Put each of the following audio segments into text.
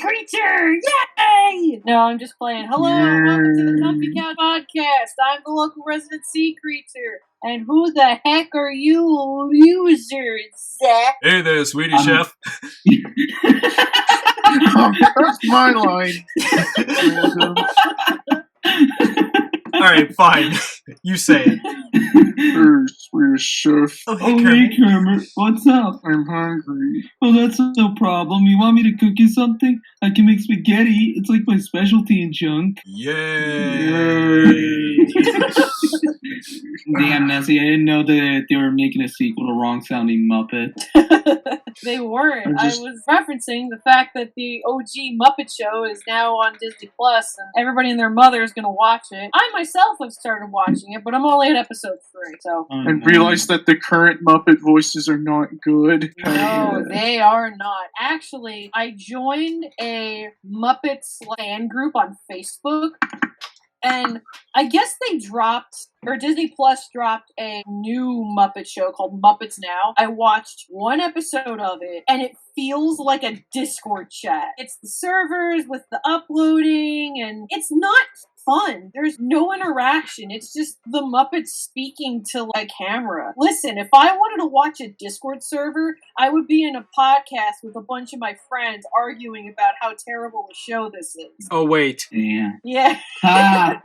creature! Yay! No, I'm just playing. Hello, welcome to the Comfy CouchCast. I'm the local resident sea creature. And who the heck are you users? Hey there, sweetie chef. That's my line. Alright, fine. You say it. Sweet chef. Oh, Hey, Kermit. Kermit, what's up? I'm hungry. Oh, that's no problem. You want me to cook you something? I can make spaghetti. It's like my specialty in junk. Yay! Damn, Nessie, I didn't know that they were making a sequel to wrong-sounding Muppet. They weren't. I was referencing the fact that the OG Muppet Show is now on Disney Plus, and everybody and their mother is going to watch it. I myself have started watching it, but I'm only at episode 3, so... And realized that the current Muppet voices are not good. No, they are not. Actually, I joined a Muppets fan group on Facebook, and I guess they dropped, or Disney Plus dropped a new Muppet show called Muppets Now. I watched one episode of it, and it feels like a Discord chat. It's the servers with the uploading, and it's not fun. There's no interaction. It's just the Muppets speaking to a camera. Listen, if I wanted to watch a Discord server, I would be in a podcast with a bunch of my friends arguing about how terrible a show this is. Oh, wait. Yeah. Yeah. Ha!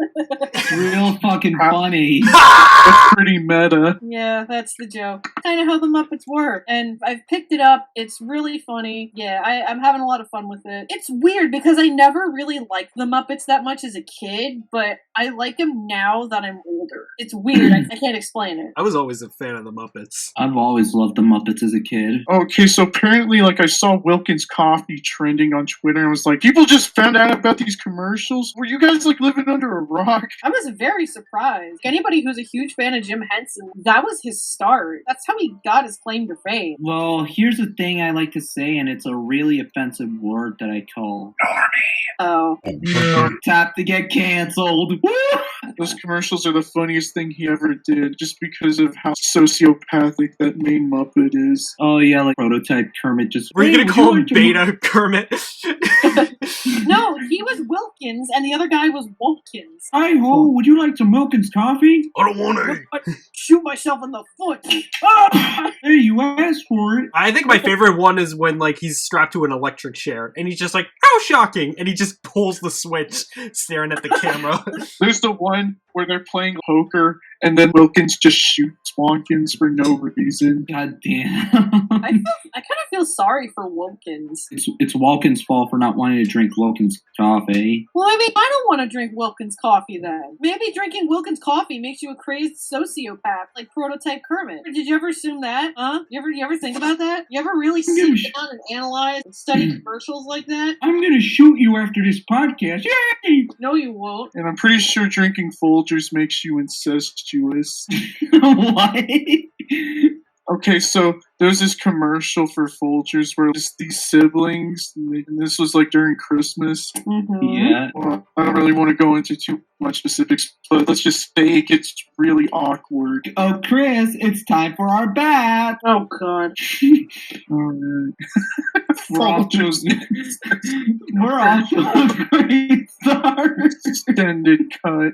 Real fucking funny. That's pretty meta. Yeah, that's the joke. Kind of how the Muppets work. And I've picked it up. It's really funny. Yeah, I'm having a lot of fun with it. It's weird because I never really liked the Muppets that much as a kid, but I like them now that I'm older. It's weird. I can't explain it. I was always a fan of the Muppets. I've always loved the Muppets as a kid. Okay, so apparently, I saw Wilkins Coffee trending on Twitter and was like, people just found out about these commercials? Were you guys, living under a rock? I was very surprised. Anybody who's a huge fan of Jim Henson, that was his start. That's how he got his claim to fame. Well, here's the thing I like to say, and it's a really offensive word that I call Oh. tap to get canceled. Those commercials are the funniest thing he ever did, just because of how sociopathic that main Muppet is. Oh yeah, like prototype Kermit just... Were you Hey, gonna call him like to- Beta Kermit? No, he was Wilkins, and the other guy was Wolkins. Hi ho, would you like some Wilkins coffee? I don't want to. Shoot myself in the foot. Ah! Hey, you asked for it. I think my favorite one is when, he's strapped to an electric chair, and he's just like, how shocking! And he just pulls the switch, staring at the camera. There's the one where they're playing poker, and then Wilkins just shoots Wonkins for no reason. God damn. I kind of feel sorry for Wilkins. It's Wilkins' fault for not wanting to drink Wilkins' coffee. Well, maybe I don't want to drink Wilkins coffee then. Maybe drinking Wilkins coffee makes you a crazed sociopath like prototype Kermit. Did you ever assume that? Huh? You ever think about that? You ever really sit down and analyze and study commercials like that? I'm gonna shoot you after this podcast. Yay! No, you won't. And I'm pretty sure drinking Folgers makes you incestuous. What? Okay, so there's this commercial for Folgers where just these siblings, and this was during Christmas. Mm-hmm. Yeah. Well, I don't really want to go into too much specifics, but let's just say it gets really awkward. Oh, Chris, it's time for our bath. Oh, God. Alright. We're off to a great start. Extended cut.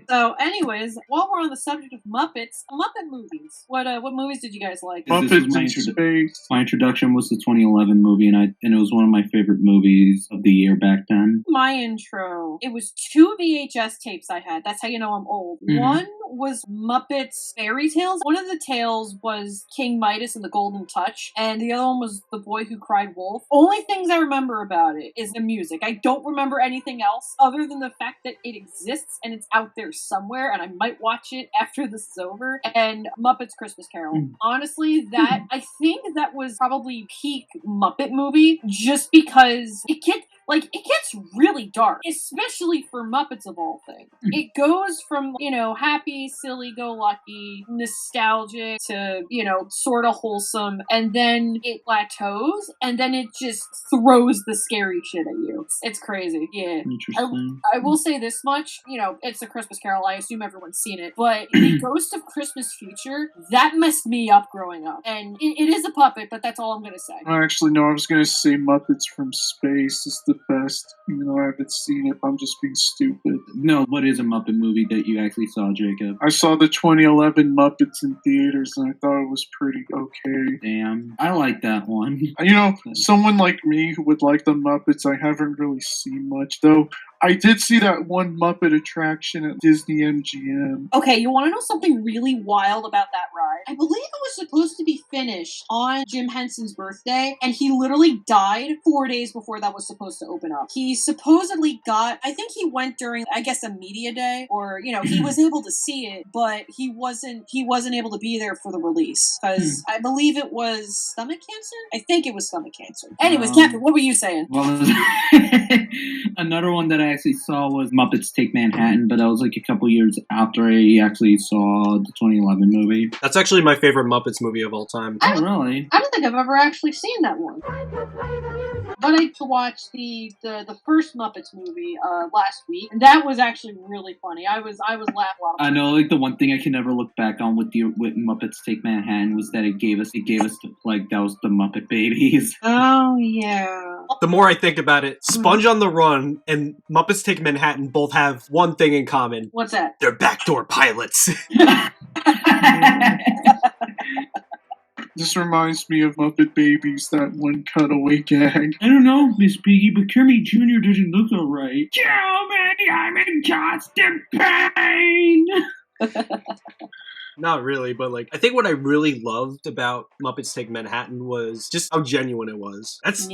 So, anyways, while we're on the subject of Muppets, Muppet movies. What movies did you guys like? This was Muppets my in space. My introduction was the 2011 movie, and it was one of my favorite movies of the year back then. My intro. It was 2 VHS tapes I had. That's how you know I'm old. Mhm. One was Muppets Fairy Tales. One of the tales was King Midas and the Golden Touch, and the other one was The Boy Who Cried Wolf. Only things I remember about it is the music. I don't remember anything else other than the fact that it exists and it's out there somewhere, and I might watch it after this is over. And Muppets Christmas Carol. Honestly, I think that was probably peak Muppet movie, just because it gets gets really dark, especially for Muppets of all things. It goes from, happy, silly-go-lucky, nostalgic to, sort of wholesome, and then it plateaus, and then it just throws the scary shit at you. It's crazy. Yeah. Interesting. I will say this much, it's a Christmas Carol. I assume everyone's seen it, but the Ghost of Christmas Future, that messed me up growing up. And it is a puppet, but that's all I'm gonna say. Actually, no, I was gonna say Muppets from Space is the best, even though I haven't seen it. I'm just being stupid. No, what is a Muppet movie that you actually saw, Jacob? I saw the 2011 Muppets in theaters, and I thought it was pretty okay. Damn, I like that one. Someone like me who would like the Muppets, I haven't really seen much, though. I did see that one Muppet attraction at Disney MGM. Okay, you want to know something really wild about that ride? I believe it was supposed to be finished on Jim Henson's birthday, and he literally died 4 days before that was supposed to open up. He supposedly I think he went during, I guess, a media day, or, he was able to see it, but he wasn't able to be there for the release, because I believe it was stomach cancer? I think it was stomach cancer. Anyways, Captain, what were you saying? Well, another one that I actually saw was Muppets Take Manhattan, but that was like a couple years after I actually saw the 2011 movie. That's actually my favorite Muppets movie of all time. Oh, really? I don't think I've ever actually seen that one. But I watched the first Muppets movie last week, and that was actually really funny. I was laughing a lot. I know, like the one thing I can never look back on with Muppets Take Manhattan was that it gave us that was the Muppet Babies. Oh yeah. The more I think about it, Sponge on the Run and Muppets Take Manhattan both have one thing in common. What's that? They're backdoor pilots. This reminds me of Muppet Babies, that one cutaway gag. I don't know, Miss Piggy, but Kermit Jr. doesn't look alright. Kill me, I'm in constant pain! Not really, but I think what I really loved about Muppets Take Manhattan was just how genuine it was. That's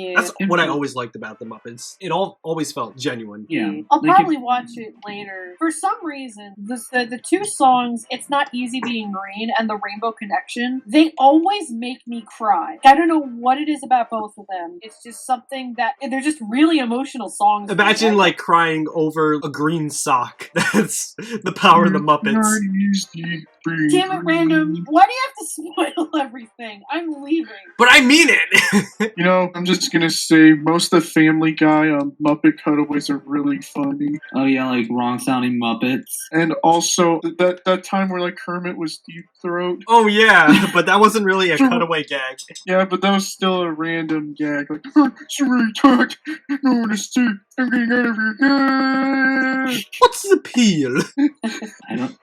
what I always liked about the Muppets. It always felt genuine. Yeah. I'll probably watch it later. For some reason, the two songs, It's Not Easy Being Green and The Rainbow Connection, they always make me cry. I don't know what it is about both of them. It's just something that, they're just really emotional songs. Imagine crying over a green sock. That's the power of the Muppets. Damn it, Random. Why do you have to spoil everything? I'm leaving. But I mean it! I'm just gonna say, most of the Family Guy Muppet cutaways are really funny. Oh yeah, like wrong-sounding Muppets. And also, that time where Kermit was Deep Throat. Oh yeah, but that wasn't really a cutaway gag. Yeah, but that was still a random gag. Sweetheart, no one to see. I'm getting out of here. What's the appeal?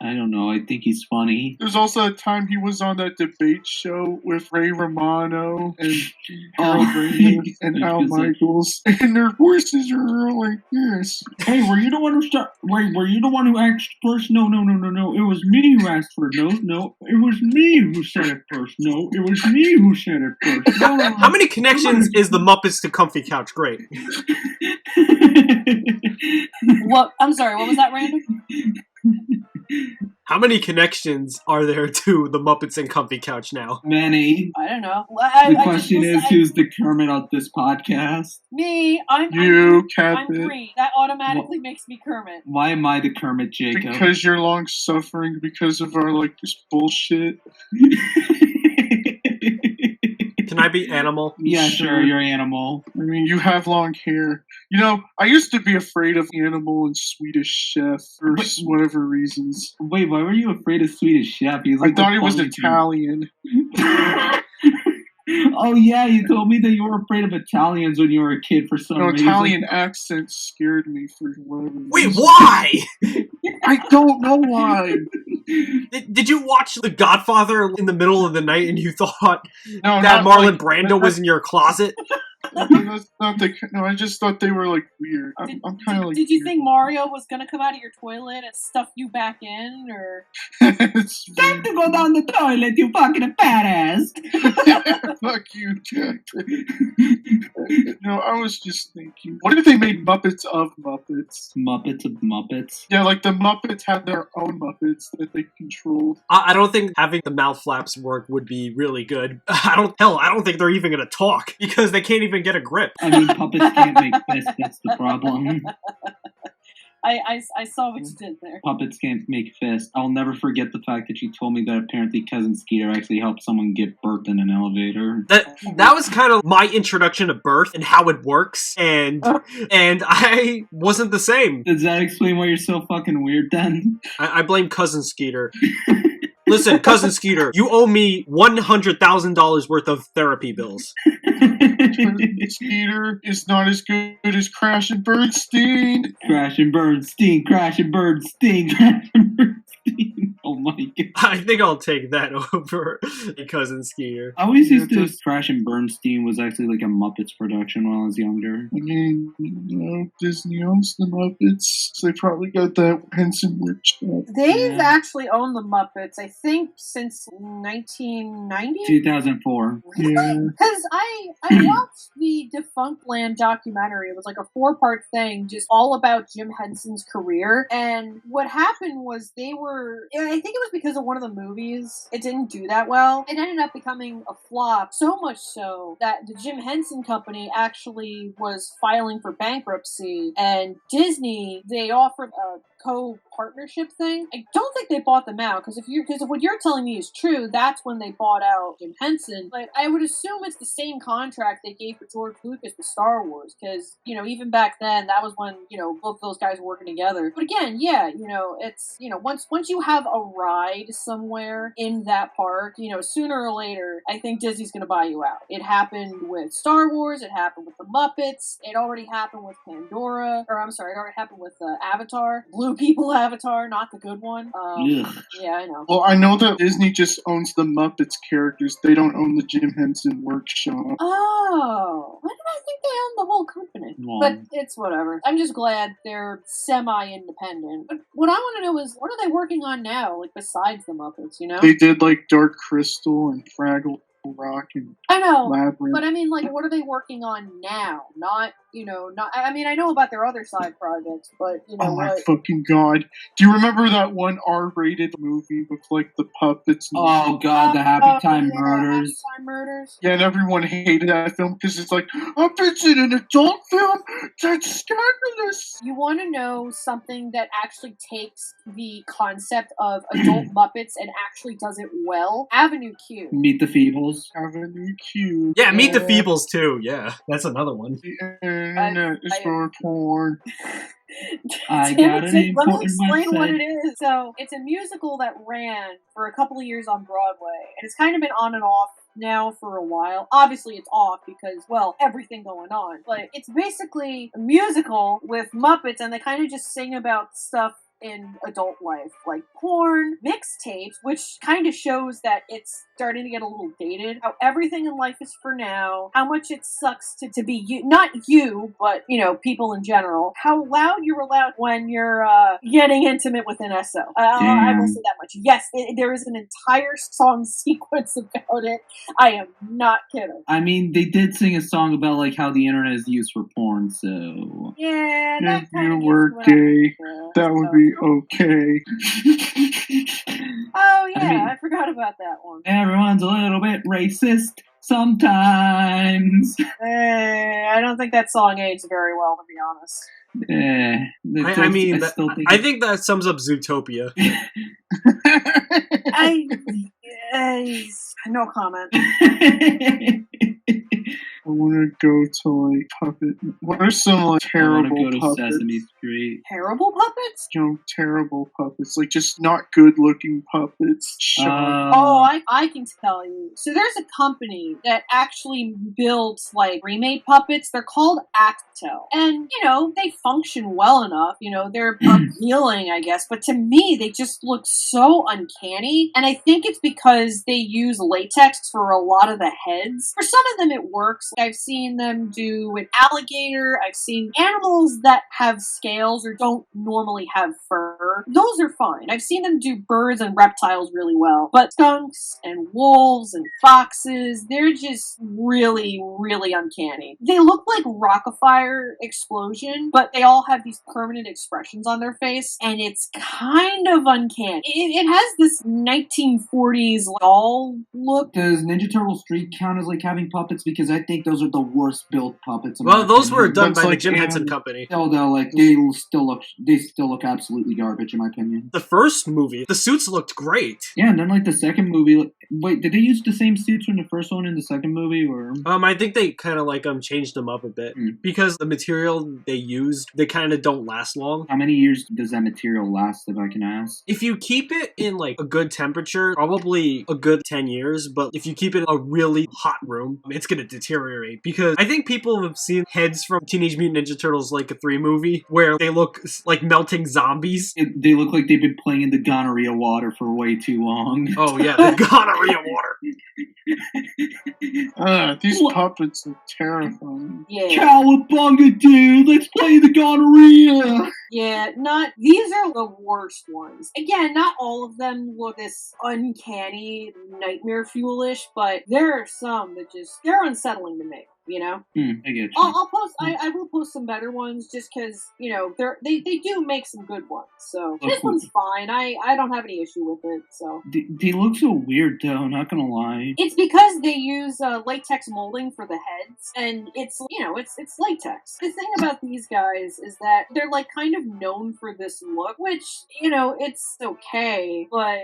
I don't know. I think he's funny. There's also a time he was on that debate show with Ray Romano and Harold Ramis and Al Michaels, and their voices are all like this. Hey, were you the one who asked first? No. It was me who asked first. No. It was me who said it first. No, it was me who said it first. No. How many connections is the Muppets to Comfy Couch? Great. What? I'm sorry, what was that, Random? How many connections are there to the Muppets and Comfy Couch now? Many. I don't know. The question is, who's the Kermit of this podcast? Me. I'm CatBit. green. That automatically makes me Kermit. Why am I the Kermit, Jacob? Because you're long-suffering because of our, this bullshit. Can I be Animal? Yeah, sure, you're Animal. I mean, you have long hair. I used to be afraid of Animal and Swedish Chef for whatever reasons. Wait, why were you afraid of Swedish Chef? I thought he was Italian. Oh yeah, you told me that you were afraid of Italians when you were a kid for some reason. Italian accent scared me for whatever reason. Wait, why? I don't know why. Did you watch The Godfather in the middle of the night and you thought that Marlon Brando was in your closet? That's not I just thought they were weird. I'm kind of Did you think Mario was gonna come out of your toilet and stuff you back in, or? Time to go down the toilet, you fucking fat ass. Fuck you, Jack. I was just thinking, what if they made Muppets of Muppets? Muppets of Muppets? Yeah, the Muppets had their own Muppets that they controlled. I don't think having the mouth flaps work would be really good. I don't think they're even gonna talk because they can't even get a grip. I mean, puppets can't make fists. That's the problem. I saw what you did there. Puppets can't make fists. I'll never forget the fact that you told me that apparently Cousin Skeeter actually helped someone get birthed in an elevator. That was kind of my introduction to birth and how it works, and I wasn't the same. Does that explain why you're so fucking weird then? I blame Cousin Skeeter. Listen, Cousin Skeeter, you owe me $100,000 worth of therapy bills. Skeeter is not as good as Crash and Bernstein. Crash and Bernstein, Crash and Bernstein, Crash and Bernstein. Oh my god. I think I'll take that over Cousin Skeeter. I always used to Crash and Bernstein was actually like a Muppets production when I was younger. I mean, Disney owns the Muppets, so they probably got that Henson Workshop. They've actually owned the Muppets, I think, since 1990? 2004. Really? Yeah. Because I watched the Defunct Land documentary. It was like a 4-part thing, just all about Jim Henson's career. And what happened was I think it was because of one of the movies. It didn't do that well. It ended up becoming a flop, so much so that the Jim Henson Company actually was filing for bankruptcy. And Disney, they offered a co-partnership thing. I don't think they bought them out, because if what you're telling me is true, that's when they bought out Jim Henson. But I would assume it's the same contract they gave for George Lucas with Star Wars, because, even back then, that was when, both those guys were working together. But again, yeah, it's, once you have a ride somewhere in that park, sooner or later, I think Disney's gonna buy you out. It happened with Star Wars, it happened with the Muppets, it already happened with it already happened with Avatar. Blue People Avatar, not the good one. Yeah, I know. Well, I know that Disney just owns the Muppets characters. They don't own the Jim Henson Workshop. Oh, why did I think they own the whole company? No. But it's whatever. I'm just glad they're semi-independent. But what I want to know is, what are they working on now, like, besides the Muppets, They did, like, Dark Crystal and Fraggle Rock and I know, Labyrinth. but I mean, like, what are they working on now? I mean, I know about their other side projects, but, Oh my fucking god. Do you remember that one R-rated movie with, like, the puppets? Oh god, the Happy Time Murders. Happy Time Murders. Yeah, and everyone hated that film because it's like, Muppets in an adult film? That's scandalous! You want to know something that actually takes the concept of adult Muppets and actually does it well? Avenue Q. Meet the Feebles. Avenue Q. Yeah, Meet the Feebles too. Yeah, that's another one. The internet is for porn. I got an Let me important explain what website. it is. So, it's a musical that ran for a couple of years on Broadway, and it's kind of been on and off now for a while. Obviously, it's off because, well, everything going on. But it's basically a musical with Muppets, and they kind of just sing about stuff in adult life, like porn, mixtapes, which kind of shows that it's starting to get a little dated, how everything in life is for now, how much it sucks to be you, not you, but, people in general, how loud you're allowed when you're getting intimate with an SO. I will say that much. Yes, there is an entire song sequence about it. I am not kidding. I mean, they did sing a song about, like, how the internet is used for porn, so... Yeah, that If you were gay, that would be okay. Oh, yeah, I mean- I forgot about that one. Everyone's a little bit racist sometimes. I don't think that song aged very well, to be honest. I think that sums up Zootopia. No comment. I want to go to, like, puppet. What are some, like, terrible I want to go to puppets? Sesame Street. Terrible puppets? Terrible puppets. Like, just not good-looking puppets. I can tell you. So there's a company that actually builds, like, remade puppets. They're called Actel. And, they function well enough. They're appealing, I guess. But to me, they just look so uncanny. And I think it's because they use latex for a lot of the heads. For some of them, it works. I've seen them do an alligator. I've seen animals that have scales or don't normally have fur. Those are fine. I've seen them do birds and reptiles really well. But skunks and wolves and foxes, they're just really, really uncanny. They look like Rockafire Explosion, but they all have these permanent expressions on their face, and it's kind of uncanny. It has this 1940s doll look. Does Ninja Turtle Street count as, like, having puppets? Because I think those are the worst built puppets. Well, those were done That's by the like Jim Anne- Henson Company. Still though, like they still look absolutely garbage in my opinion. The first movie, the suits looked great. Yeah, and then like the second movie, wait, did they use the same suits from the first one in the second movie, or? I think they kind of like changed them up a bit because the material they used, they kind of don't last long. How many years does that material last, if I can ask? If you keep it in like a good temperature, probably a good 10 years, but if you keep it in a really hot room, it's gonna deteriorate because I think people have seen heads from Teenage Mutant Ninja Turtles like a 3 movie where they look like melting zombies. They look like they've been playing in the gonorrhea water for way too long. Oh yeah, the gonorrhea water. These puppets are terrifying. Yeah. Cowabunga, dude! Let's play the gonorrhea! Yeah, these are the worst ones. Again, not all of them look this uncanny, nightmare fuelish, but there are some that they're unsettling to me. You know, I get you. I'll post. I will post some better ones just because they do make some good ones. So this one's fine. I don't have any issue with it. So they look so weird though. Not gonna lie. It's because they use latex molding for the heads, and it's latex. The thing about these guys is that they're like kind of known for this look, which it's okay, but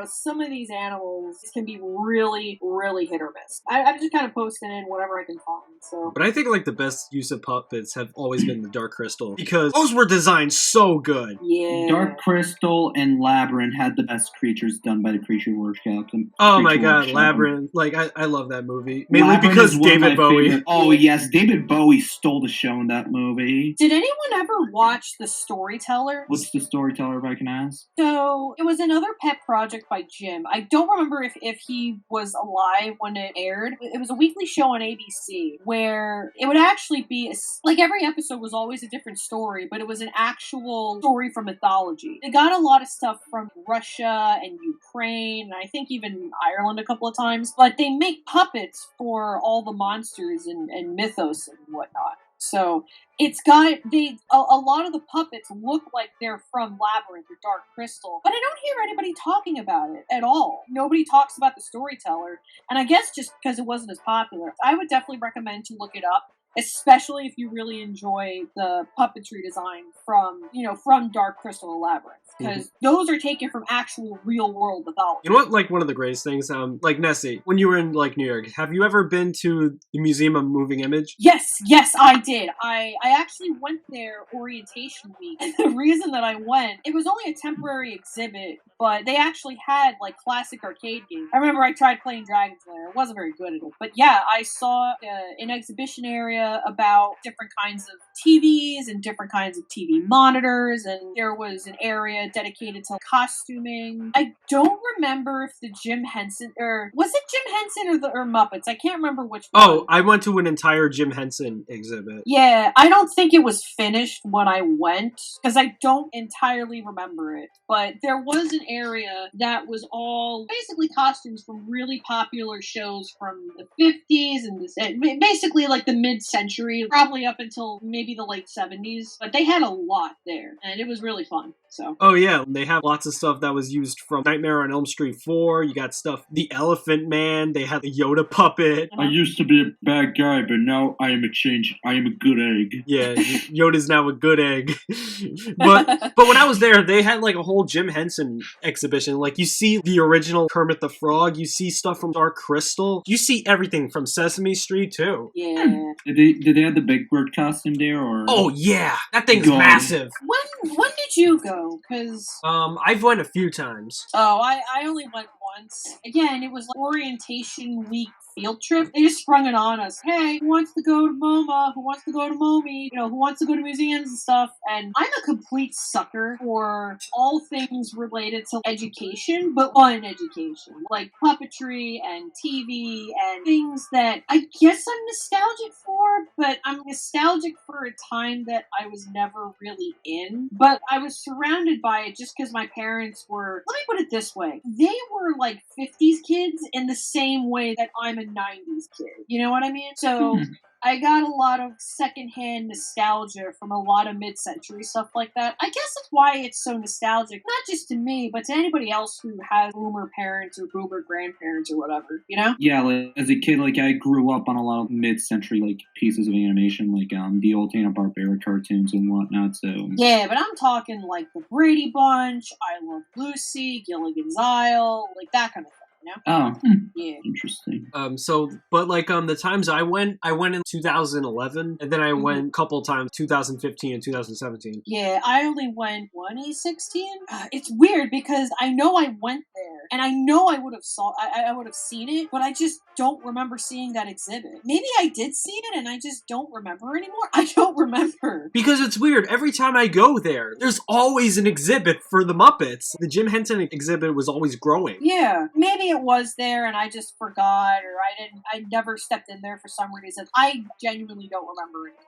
some of these animals can be really, really hit or miss. I'm just kind of posting in whatever I can find. So. But I think like the best use of puppets have always been the Dark Crystal because those were designed so good. Yeah. Dark Crystal and Labyrinth had the best creatures done by the Creature Workshop. Oh my god, Labyrinth. Like, I love that movie. Mainly because David Bowie. Favorite. Oh yes, David Bowie stole the show in that movie. Did anyone ever watch The Storyteller? What's The Storyteller, if I can ask? So, it was another pet project by Jim. I don't remember if he was alive when it aired. It was a weekly show on ABC where it would actually be, like every episode was always a different story, but it was an actual story from mythology. They got a lot of stuff from Russia and Ukraine, and I think even Ireland a couple of times, but they make puppets for all the monsters and mythos and whatnot. So it's got a lot of the puppets look like they're from Labyrinth or Dark Crystal, but I don't hear anybody talking about it at all. Nobody talks about The Storyteller, and I guess just because it wasn't as popular. I would definitely recommend to look it up, especially if you really enjoy the puppetry design from Dark Crystal and Labyrinth, because those are taken from actual real world mythology. You know what, like one of the greatest things, like Nessie, when you were in like New York, have you ever been to the Museum of Moving Image? Yes, I did. I actually went there orientation week. And the reason that I went, it was only a temporary exhibit, but they actually had like classic arcade games. I remember I tried playing Dragons there. I wasn't very good at it. But yeah, I saw an exhibition area about different kinds of TVs and different kinds of TV monitors, and there was an area dedicated to costuming. I don't remember if the Jim Henson, or was it Jim Henson or Muppets? I can't remember which one. Oh, I went to an entire Jim Henson exhibit. Yeah, I don't think it was finished when I went, because I don't entirely remember it. But there was an area that was all basically costumes from really popular shows from the 50s and basically like the mid-century, probably up until maybe the late 70s. But they had a lot there, and it was really fun. So. Oh yeah, they have lots of stuff that was used from Nightmare on Elm Street 4. You got stuff, the Elephant Man, they had the Yoda puppet. I used to be a bad guy, but now I am a good egg. Yeah, Yoda's now a good egg. but when I was there, they had like a whole Jim Henson exhibition. Like you see the original Kermit the Frog, you see stuff from Dark Crystal, you see everything from Sesame Street too. Yeah. Did they have the Big Bird costume there, or? Oh yeah, that thing's massive. When did you go? Because I've went a few times. Oh, I only went once. Again, it was like orientation week field trip. They just sprung it on us. Hey, who wants to go to MoMA? Who wants to go to MoMI? Who wants to go to museums and stuff? And I'm a complete sucker for all things related to education, but fun education. Like puppetry and TV and things that I guess I'm nostalgic for, but I'm nostalgic for a time that I was never really in. But I was surrounded by it just because my parents were, let me put it this way, they were like 50s kids in the same way that I'm a a 90s kid. You know what I mean? So I got a lot of secondhand nostalgia from a lot of mid-century stuff like that. I guess that's why it's so nostalgic, not just to me, but to anybody else who has boomer parents or boomer grandparents or whatever, you know? Yeah, like, as a kid, like, I grew up on a lot of mid-century, like, pieces of animation, like, the old Hanna-Barbera cartoons and whatnot, so... Yeah, but I'm talking, like, the Brady Bunch, I Love Lucy, Gilligan's Isle, like, that kind of thing. You know? Oh, yeah. Interesting. But like the times I went in 2011, and then I went a couple times 2015 and 2017. Yeah, I only went 2016. It's weird because I know I went there, and I know I would have I would have seen it, but I just don't remember seeing that exhibit. Maybe I did see it, and I just don't remember anymore. I don't remember because it's weird. Every time I go there, there's always an exhibit for the Muppets. The Jim Henson exhibit was always growing. Yeah, maybe it was there and I just forgot, or I never stepped in there for some reason. I genuinely don't remember anymore.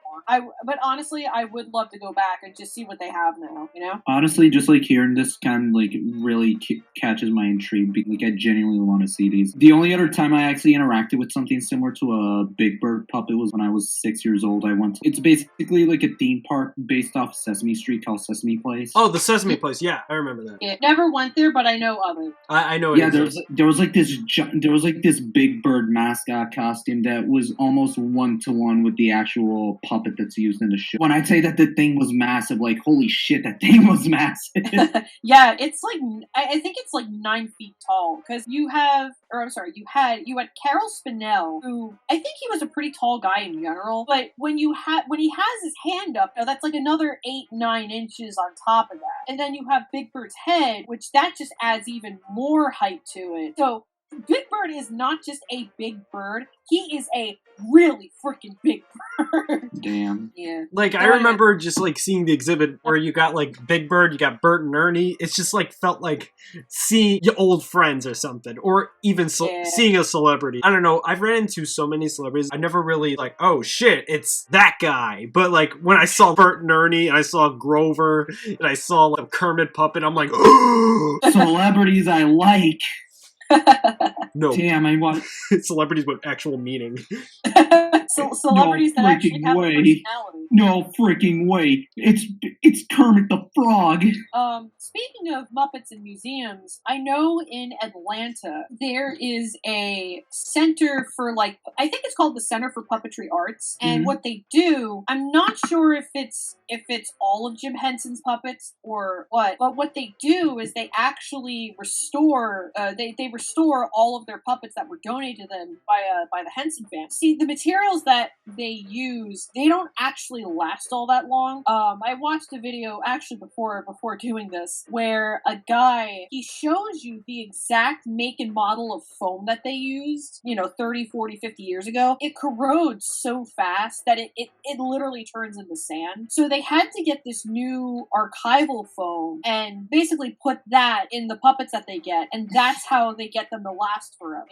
But honestly, I would love to go back and just see what they have now, you know? Honestly, just like hearing this kind of like really catches my intrigue. Like I genuinely want to see these. The only other time I actually interacted with something similar to a Big Bird puppet was when I was 6 years old. It's basically like a theme park based off Sesame Street called Sesame Place. Oh, the Sesame Place. Yeah, I remember that. Yeah, never went there, but I know of it. I know it. Yeah, there was like this Big Bird mascot costume that was almost 1-to-1 with the actual puppet that's used in the show. When I say that the thing was massive, like holy shit, that thing was massive. Yeah, it's like I think it's like 9 feet tall because you had Carol Spinell, who I think he was a pretty tall guy in general, but when he has his hand up, that's like another 8-9 inches on top of that, and then you have Big Bird's head, which that just adds even more height to it. So Big Bird is not just a big bird, he is a really freaking big bird. Damn. Yeah. Like, I remember just, like, seeing the exhibit where you got, like, Big Bird, you got Bert and Ernie. It's just, like, felt like seeing your old friends or something. Or even seeing a celebrity. I don't know. I've ran into so many celebrities. I never really, like, oh, shit, it's that guy. But, like, when I saw Bert and Ernie, and I saw Grover, and I saw, like, Kermit Puppet, I'm like, celebrities I like. No. Damn, I want celebrities with actual meaning. Celebrities that actually have a personality. No freaking way. It's Kermit the Frog. Speaking of Muppets and museums, I know in Atlanta there is a center for, like, I think it's called the Center for Puppetry Arts, and what they do, I'm not sure if it's all of Jim Henson's puppets or what, but what they do is they actually restore they restore all of their puppets that were donated to them by the Henson family. See, the materials that they use, they don't actually last all that long. I watched a video actually before doing this where a guy, he shows you the exact make and model of foam that they used, 30, 40, 50 years ago. It corrodes so fast that it literally turns into sand. So they had to get this new archival foam and basically put that in the puppets that they get, and that's how they get them to last forever,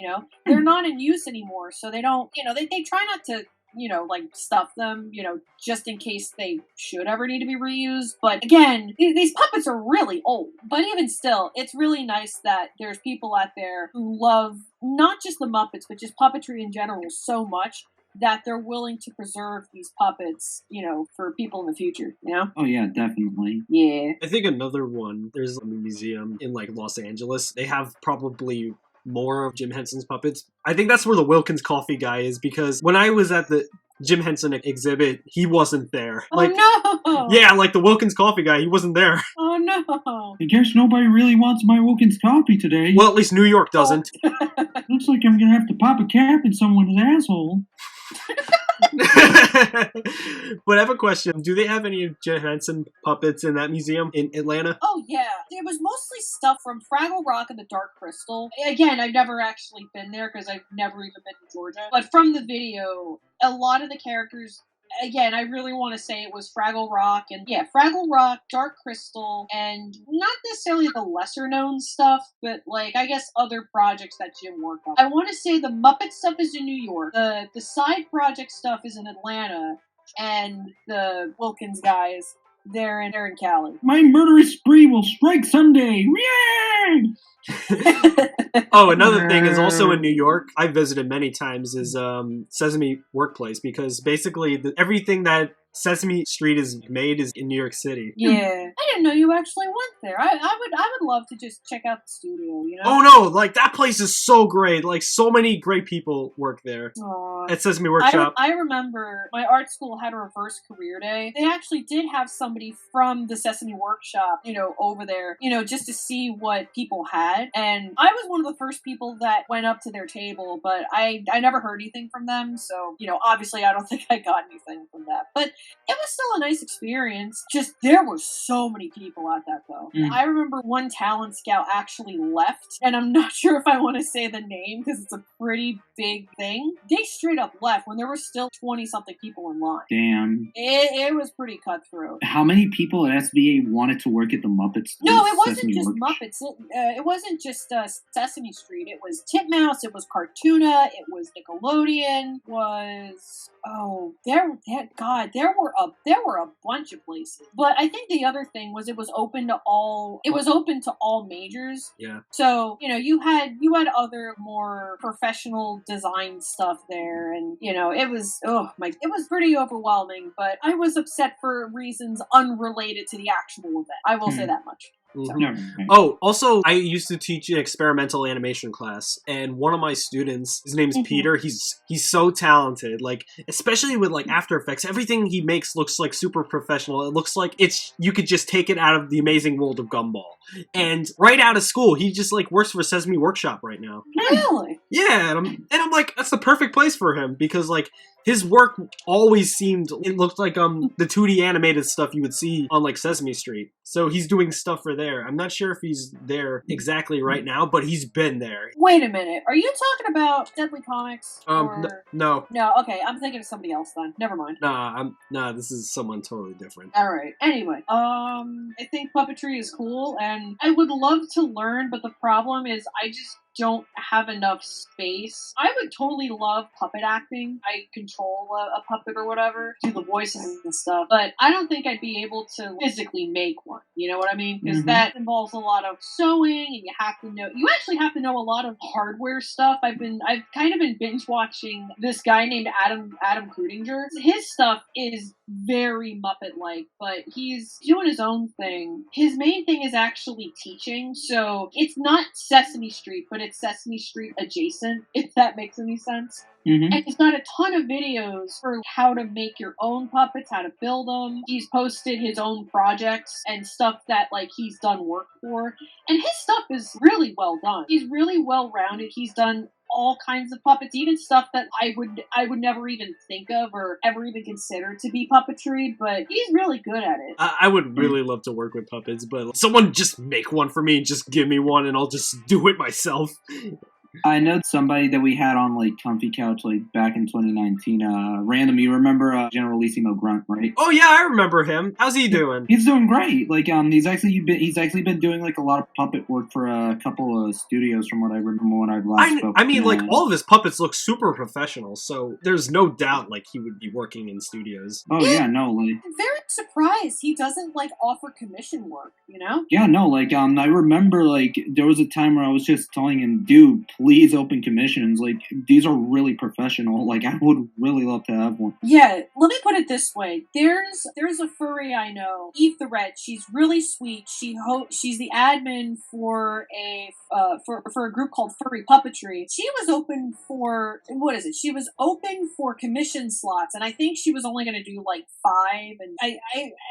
They're not in use anymore, so they don't, they try not to, like stuff them, just in case they should ever need to be reused. But again, these puppets are really old. But even still, it's really nice that there's people out there who love not just the Muppets, but just puppetry in general so much that they're willing to preserve these puppets, for people in the future, Oh yeah, definitely. Yeah. I think another one, there's a museum in, like, Los Angeles. They have probably more of Jim Henson's puppets. I think that's where the Wilkins Coffee guy is, because when I was at the Jim Henson exhibit, he wasn't there. No! Yeah, like the Wilkins Coffee guy, he wasn't there. Oh no! I guess nobody really wants my Wilkins coffee today. Well, at least New York doesn't. Looks like I'm gonna have to pop a cap in someone's asshole. But I have a question. Do they have any Jim Henson puppets in that museum in Atlanta? Oh, yeah. It was mostly stuff from Fraggle Rock and the Dark Crystal. Again, I've never actually been there because I've never even been to Georgia. But from the video, a lot of the characters... Again, I really want to say it was Fraggle Rock, and Fraggle Rock, Dark Crystal, and not necessarily the lesser known stuff, but like, I guess other projects that Jim worked on. I want to say the Muppet stuff is in New York, the side project stuff is in Atlanta, and the Wilkins guys They're in Cali. My murderous spree will strike someday. Yay! Oh, another thing is also in New York. I visited many times is Sesame Workplace because basically everything that Sesame Street is made is in New York City. Yeah, I didn't know you actually went there. I would love to just check out the studio. You know? Oh no, like that place is so great. Like so many great people work there. Aww. At Sesame Workshop. I remember my art school had a reverse career day. They actually did have somebody from the Sesame Workshop, over there, just to see what people had. And I was one of the first people that went up to their table, but I never heard anything from them. So, obviously I don't think I got anything from that. But it was still a nice experience. Just there were so many people at that though. I remember one talent scout actually left, and I'm not sure if I want to say the name because it's a pretty big thing. They straight up left when there were still 20-something people in line. Damn. It was pretty cutthroat. How many people at SBA wanted to work at the Muppets? No, it wasn't just Muppets. It wasn't just Sesame Street. It was Titmouse. It was Cartoona. It was Nickelodeon. There were a bunch of places. But I think the other thing was it was open to all majors. Yeah. So, you had other more professional design stuff there, and it was pretty overwhelming, but I was upset for reasons unrelated to the actual event. I will say that much. Mm-hmm. Oh, also, I used to teach an experimental animation class, and one of my students, his name's Peter, he's so talented, like, especially with, like, After Effects, everything he makes looks, like, super professional. It looks like you could just take it out of the amazing world of Gumball. And right out of school, he just, like, works for Sesame Workshop right now. Really? Yeah, and I'm like, that's the perfect place for him, because, like, his work always it looked like the 2D animated stuff you would see on like Sesame Street. So he's doing stuff for there. I'm not sure if he's there exactly right now, but he's been there. Wait a minute. Are you talking about Deadly Comics? No. No, okay. I'm thinking of somebody else then. Never mind. Nah, this is someone totally different. Alright. Anyway, I think puppetry is cool and I would love to learn, but the problem is I just don't have enough space. I would totally love puppet acting. I control a puppet or whatever, do the voices and stuff, but I don't think I'd be able to physically make one. You know what I mean? Because that involves a lot of sewing, and you actually have to know a lot of hardware stuff. I've kind of been binge watching this guy named Adam Kludinger. His stuff is very Muppet-like, but he's doing his own thing. His main thing is actually teaching, so it's not Sesame Street, but it's Sesame Street adjacent, if that makes any sense. And he's got a ton of videos for how to make your own puppets, how to build them. He's posted his own projects and stuff that, like, he's done work for. And his stuff is really well done. He's really well-rounded. He's done all kinds of puppets, even stuff that I would never even think of or ever even consider to be puppetry, but he's really good at it. I would really love to work with puppets, but someone just make one for me and just give me one and I'll just do it myself. I know somebody that we had on like Comfy Couch like back in 2019. Random, you remember Generalissimo Grunt, right? Oh yeah, I remember him. How's he doing? He's doing great. Like he's actually been doing like a lot of puppet work for a couple of studios from what I remember when I last spoke. I mean, like all of his puppets look super professional, so there's no doubt like he would be working in studios. Oh yeah, no, like I'm very surprised he doesn't like offer commission work, you know? Yeah, no, like I remember like there was a time where I was just telling him, dude, please open commissions. Like these are really professional. Like I would really love to have one. Yeah, let me put it this way. There's a furry I know, Eve the Red. She's really sweet. She's the admin for a group called Furry Puppetry. She was open for She was open for commission slots, and I think she was only going to do like 5. And I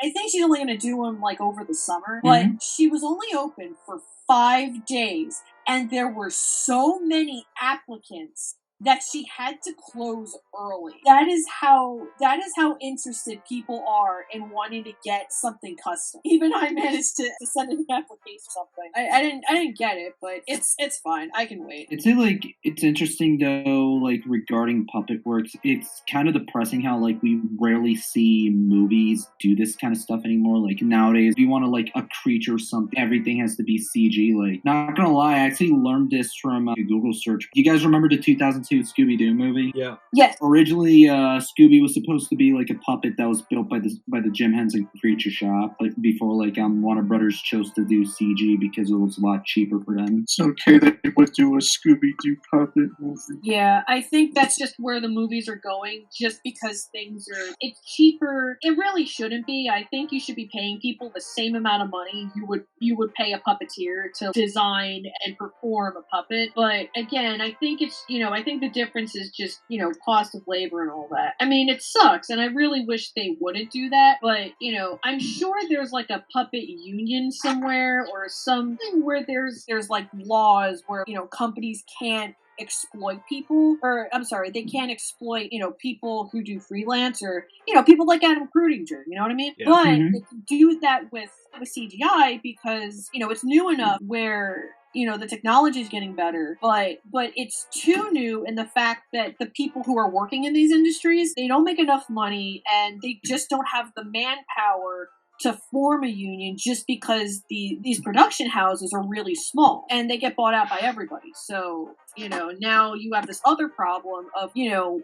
think she's only going to do them like over the summer. But she was only open for 5 days. And there were so many applicants that she had to close early. That is how interested people are in wanting to get something custom. Even I managed to send an application or something. I didn't get it, but it's fine. I can wait. It's interesting though, like regarding puppet works, it's kind of depressing how like we rarely see movies do this kind of stuff anymore. Like nowadays, if you want to like a creature or something, everything has to be CG. Like not gonna lie, I actually learned this from a Google search. Do you guys remember the 2007 2 Scooby-Doo movie? Yeah. Yes. Originally, Scooby was supposed to be like a puppet that was built by the Jim Henson Creature Shop, like before Warner Brothers chose to do CG because it was a lot cheaper for them. It's okay that they would do a Scooby-Doo puppet movie. Yeah, I think that's just where the movies are going, just because it's cheaper. It really shouldn't be. I think you should be paying people the same amount of money you would pay a puppeteer to design and perform a puppet. But again, I think I think the difference is just, cost of labor and all that. I mean, it sucks, and I really wish they wouldn't do that, but, I'm sure there's like a puppet union somewhere or something where there's like laws where, companies can't exploit people, or I'm sorry, they can't exploit, people who do freelance or, people like Adam Krudinger, you know what I mean? Yeah. But Mhm. they can do that with CGI because, it's new enough where, the technology is getting better, but it's too new in the fact that the people who are working in these industries, they don't make enough money and they just don't have the manpower to form a union just because these production houses are really small and they get bought out by everybody. So, now you have this other problem of,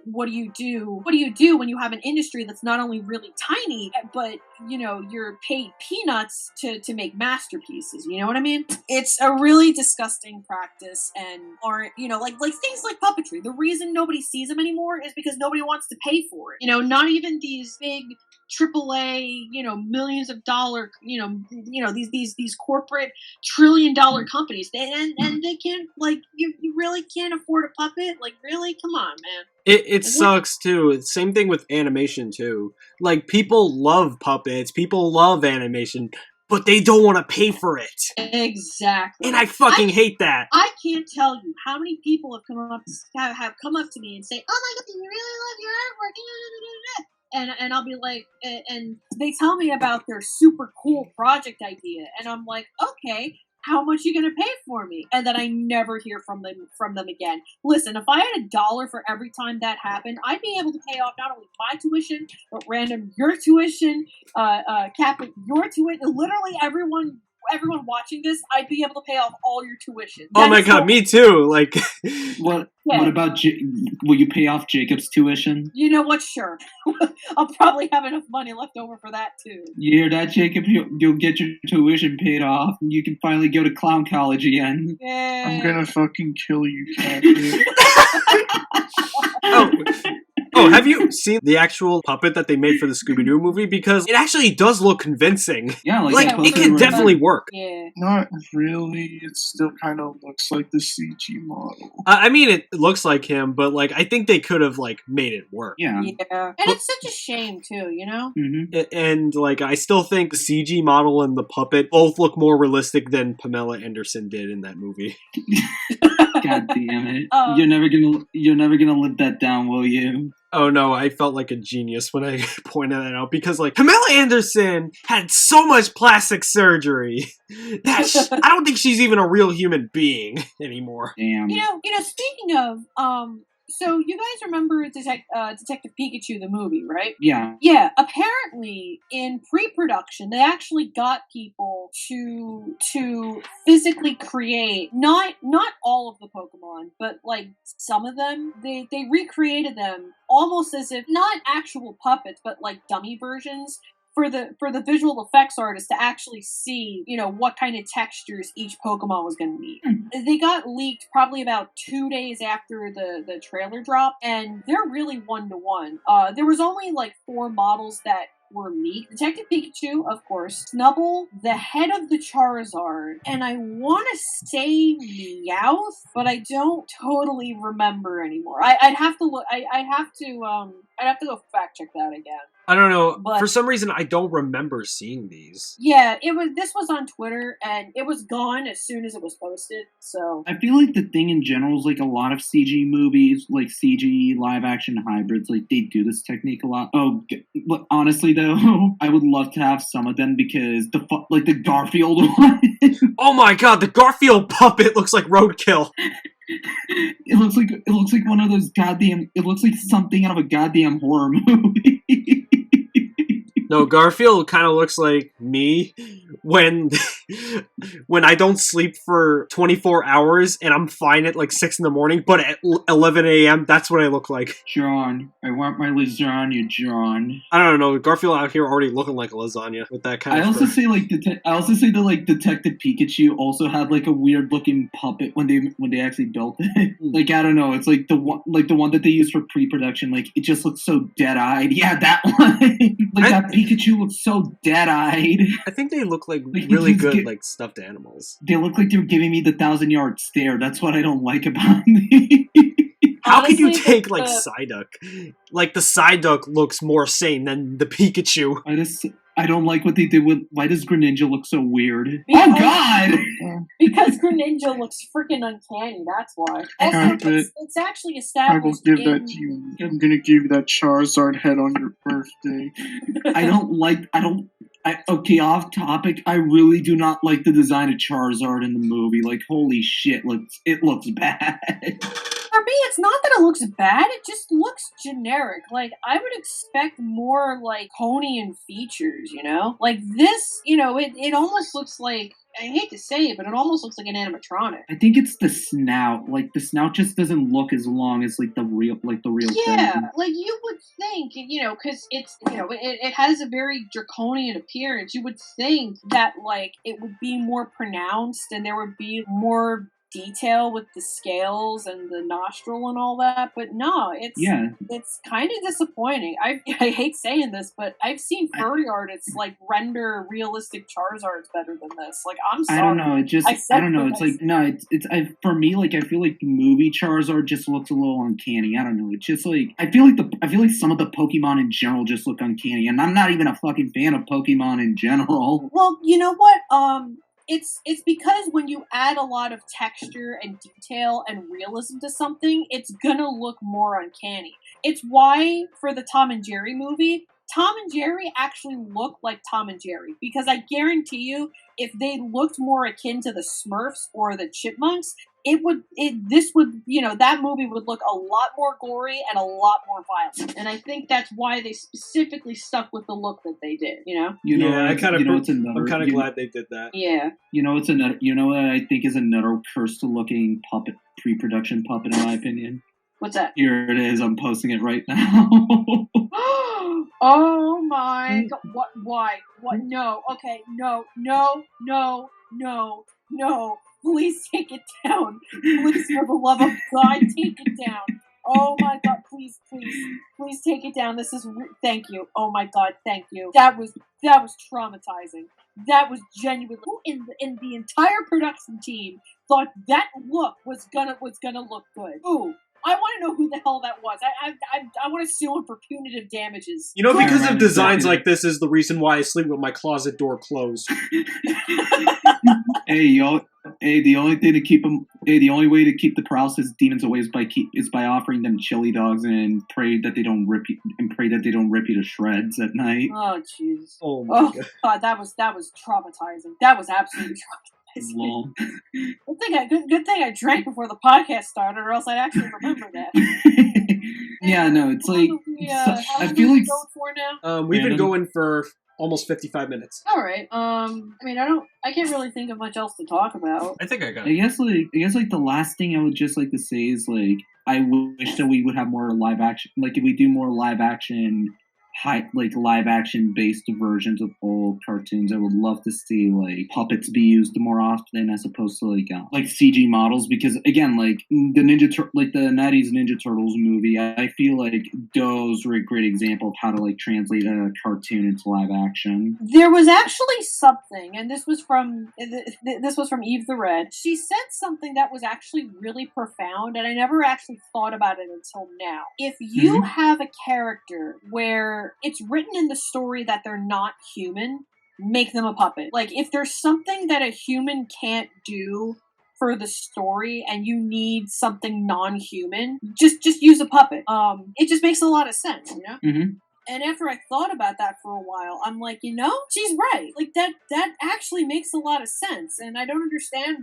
what do you do when you have an industry that's not only really tiny, but, you're paid peanuts to make masterpieces. You know what I mean? It's a really disgusting practice and aren't, like things like puppetry. The reason nobody sees them anymore is because nobody wants to pay for it. Not even these big AAA, millions of dollar, these corporate $1 trillion companies. And they can't, like, you really can't afford a puppet. Like, really? Come on, man. It sucks too. Same thing with animation too. Like, people love puppets, people love animation, but they don't want to pay for it. Exactly. And I fucking hate that. I can't tell you how many people have come up to me and say, "Oh my god, you really love your artwork." And I'll be like, and they tell me about their super cool project idea, and I'm like, okay, how much are you gonna pay for me? And then I never hear from them again. Listen, if I had $1 for every time that happened, I'd be able to pay off not only my tuition, but random your tuition, CatBit your tuition, literally everyone watching this, I'd be able to pay off all your tuition. Oh my god, me too. Like, what about will you pay off Jacob's tuition? You know what? Sure, I'll probably have enough money left over for that too. You hear that, Jacob? You'll get your tuition paid off, and you can finally go to clown college again. Yeah. I'm gonna fucking kill you, CatBit. Oh, have you seen the actual puppet that they made for the Scooby-Doo movie? Because it actually does look convincing. Yeah, like it can definitely work. Yeah. Not really. It still kind of looks like the CG model. I mean, it looks like him, but like I think they could have like made it work. Yeah. Yeah. And it's such a shame too, Mm-hmm. And like I still think the CG model and the puppet both look more realistic than Pamela Anderson did in that movie. God damn it! You're never gonna live that down, will you? Oh no, I felt like a genius when I pointed that out because like Pamela Anderson had so much plastic surgery that I don't think she's even a real human being anymore. Damn. Speaking of, so you guys remember Detective Pikachu, the movie, right? Yeah. Yeah, apparently in pre-production, they actually got people to physically create, not all of the Pokemon, but like some of them, they recreated them almost as if, not actual puppets, but like dummy versions, for the visual effects artists to actually see, what kind of textures each Pokemon was going to need. They got leaked probably about 2 days after the trailer dropped, and they're really one-to-one. There was only like 4 models that were leaked. Detective Pikachu, of course, Snubble, the head of the Charizard, and I want to say Meowth, but I don't totally remember anymore. I'd have to look. I'd have to go fact check that again. I don't know. But for some reason, I don't remember seeing these. Yeah, this was on Twitter, and it was gone as soon as it was posted, so. I feel like the thing in general is like a lot of CG movies, like CG live action hybrids, like they do this technique a lot. Oh, but honestly though, I would love to have some of them because the Garfield one. Oh my god, the Garfield puppet looks like roadkill. It looks like one of those goddamn. It looks like something out of a goddamn horror movie. No, Garfield kind of looks like me when when I don't sleep for 24 hours and I'm fine at like 6 in the morning, but at 11 a.m., that's what I look like. John, I want my lasagna, John. I don't know. Garfield out here already looking like a lasagna with that kind I of also fur. say like Detective Pikachu also had like a weird looking puppet when they actually built it. Like I don't know, it's like the one that they used for pre-production. Like it just looks so dead-eyed. Yeah, that one. Like that Pikachu looks so dead-eyed. I think they look like Like, really he's good like stuffed animals. They look like they're giving me the 1,000-yard stare. That's what I don't like about them. How could you Honestly, take like Psyduck? Like the Psyduck looks more sane than the Pikachu. I don't like what they did with. Why does Greninja look so weird? Because- Oh God! Because Greninja looks freaking uncanny, that's why. Also, CatBit. it's actually I established will give in... that to you. I'm gonna give you that Charizard head on your birthday. Okay, off topic. I really do not like the design of Charizard in the movie. Like, holy shit, it looks bad. For me, it's not that it looks bad, it just looks generic. Like, I would expect more, like, Ponian features, you know? Like, this, you know, it almost looks like... I hate to say it, but it almost looks like an animatronic. I think it's the snout. Like, the snout just doesn't look as long as, like, the real Yeah, thing. like, you would think, you know, because it's, you know, it has a very draconian appearance. You would think that, like, it would be more pronounced and there would be more detail with the scales and the nostril and all that, but no, it's kind of disappointing. I hate saying this, but I've seen furry artists like render realistic Charizards better than this. Like, I'm sorry. I don't know. I don't know. It's like no. For me, like I feel like the movie Charizard just looks a little uncanny. I don't know. It's just like I feel like some of the Pokemon in general just look uncanny, and I'm not even a fucking fan of Pokemon in general. Well, you know what? It's because when you add a lot of texture and detail and realism to something, it's gonna look more uncanny. It's why for the Tom and Jerry movie, Tom and Jerry actually look like Tom and Jerry, because I guarantee you, if they looked more akin to the Smurfs or the Chipmunks, that movie would look a lot more gory and a lot more violent. And I think that's why they specifically stuck with the look that they did, you know? I'm kind of glad they did that. Yeah. You know what I think is another cursed looking puppet, pre-production puppet in my opinion? What's that? Here it is. I'm posting it right now. Oh my god. What? Why? What? No. Okay. No. Please take it down. Please, for the love of God, take it down. Oh my god. Please take it down. This is... Thank you. Oh my god. Thank you. That was traumatizing. That was genuinely... Who in the entire production team thought that look was gonna look good? Ooh. I want to know who the hell that was. I want to sue him for punitive damages. You know, because of designs like this is the reason why I sleep with my closet door closed. The only way to keep the paralysis demons away is by offering them chili dogs and pray that they don't rip you to shreds at night. Oh jeez. Oh my god. That was traumatizing. That was absolutely traumatizing. Good thing I drank before the podcast started, or else I'd actually remember that. Yeah, no, it's like I feel like going for now. We've been going for almost 55 minutes. All right. I mean, I can't really think of much else to talk about. I think I got it. I guess the last thing I would just like to say is like I wish that we would have more live action. Like if we do more live action based versions of old cartoons, I would love to see like puppets be used more often as opposed to like CG models, because again, like the the 90s Ninja Turtles movie, I feel like those were a great example of how to like translate a cartoon into live action. There was actually something, and this was from Eve the Red. She said something that was actually really profound, and I never actually thought about it until now. If you have a character where it's written in the story that they're not human, make them a puppet. Like, if there's something that a human can't do for the story and you need something non-human, just use a puppet. It just makes a lot of sense, you know? Mm-hmm. And after I thought about that for a while, I'm like, you know, she's right. Like, that actually makes a lot of sense. And I don't understand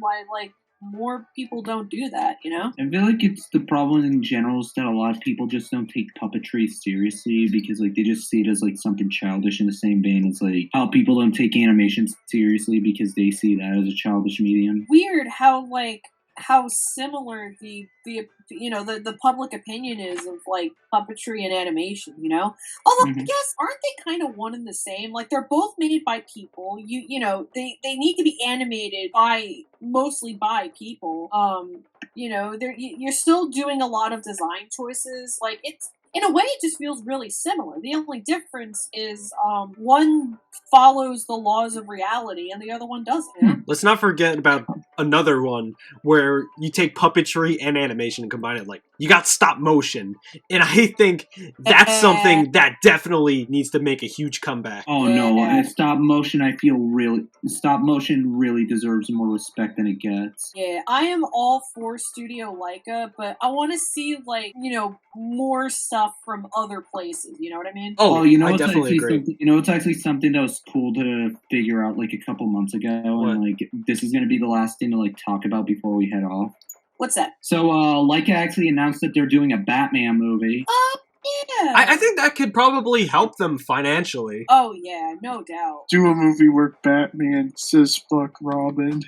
more people don't do that, you know? I feel like it's the problem in general is that a lot of people just don't take puppetry seriously because like they just see it as like something childish in the same vein as like how people don't take animation seriously because they see that as a childish medium. Weird how similar the public opinion is of like puppetry and animation, you know? Although I guess aren't they kind of one and the same? Like they're both made by people. You know, they need to be animated mostly by people. You know, you're still doing a lot of design choices. Like it's in a way it just feels really similar. The only difference is one follows the laws of reality and the other one doesn't. You know? Let's not forget about another one where you take puppetry and animation and combine it. Like, you got stop motion. And I think that's something that definitely needs to make a huge comeback. Oh no, and stop motion stop motion really deserves more respect than it gets. Yeah, I am all for Studio Leica, but I want to see like, you know, more stuff from other places, you know what I mean? Oh, you know, I definitely agree. It's actually something that was cool to figure out like a couple months ago, and like this is gonna be the last thing to like talk about before we head off. What's that? So Leica actually announced that they're doing a Batman movie. Yeah. I think that could probably help them financially. Oh yeah, no doubt. Do a movie where Batman says "fuck Robin."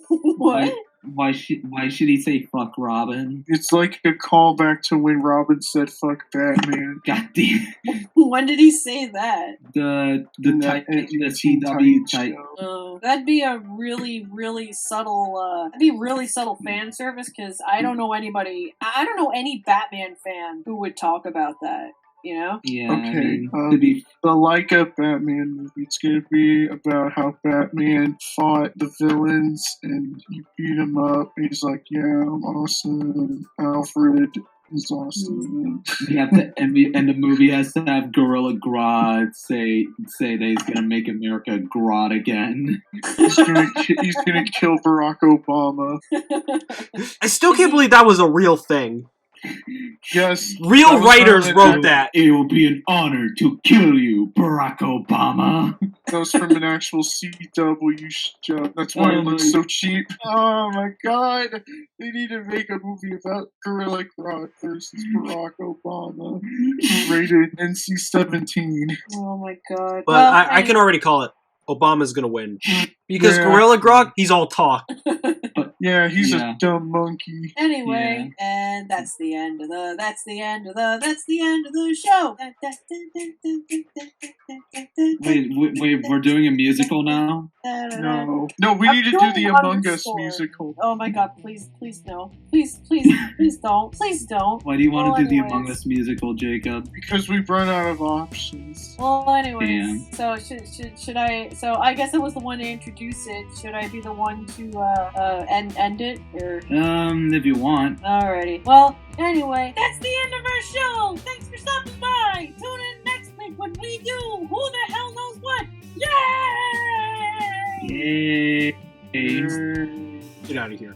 What? Why should he say "fuck Robin"? It's like a callback to when Robin said "fuck Batman." God damn. When did he say that? The CW type. Oh, that'd be a really, really subtle. That'd be really subtle fan service because I don't know any Batman fan who would talk about that. You know? Yeah. Okay. I mean, the Leica Batman movie. It's gonna be about how Batman fought the villains and you beat him up. And he's like, "Yeah, I'm awesome." Alfred is awesome. and the movie has to have Gorilla Grodd say that he's gonna make America Grodd again. He's gonna kill Barack Obama. I still can't believe that was a real thing. Yes. Real writers wrote that. It will be an honor to kill you, Barack Obama. That was from an actual CW show. That's why it looks so cheap. Oh my god. They need to make a movie about Gorilla Grodd versus Barack Obama. Rated NC-17. Oh my god. But I can already call it. Obama's gonna win. Because Gorilla Grodd, he's all talk. Yeah, he's a dumb monkey. Anyway, and that's the end of the show. Wait, we're doing a musical now? No, we need to do the Among Us musical. Oh my god, please no. Please don't. Why do you want to do the Among Us musical, Jacob? Because we've run out of options. Well, anyways, so should I? So I guess I was the one to introduce it. Should I be the one to end it, or? If you want. Alrighty. Well, anyway, that's the end of our show. Thanks for stopping by. Tune in next week when we do Who the Hell Knows What. Yay! Yay! Get out of here.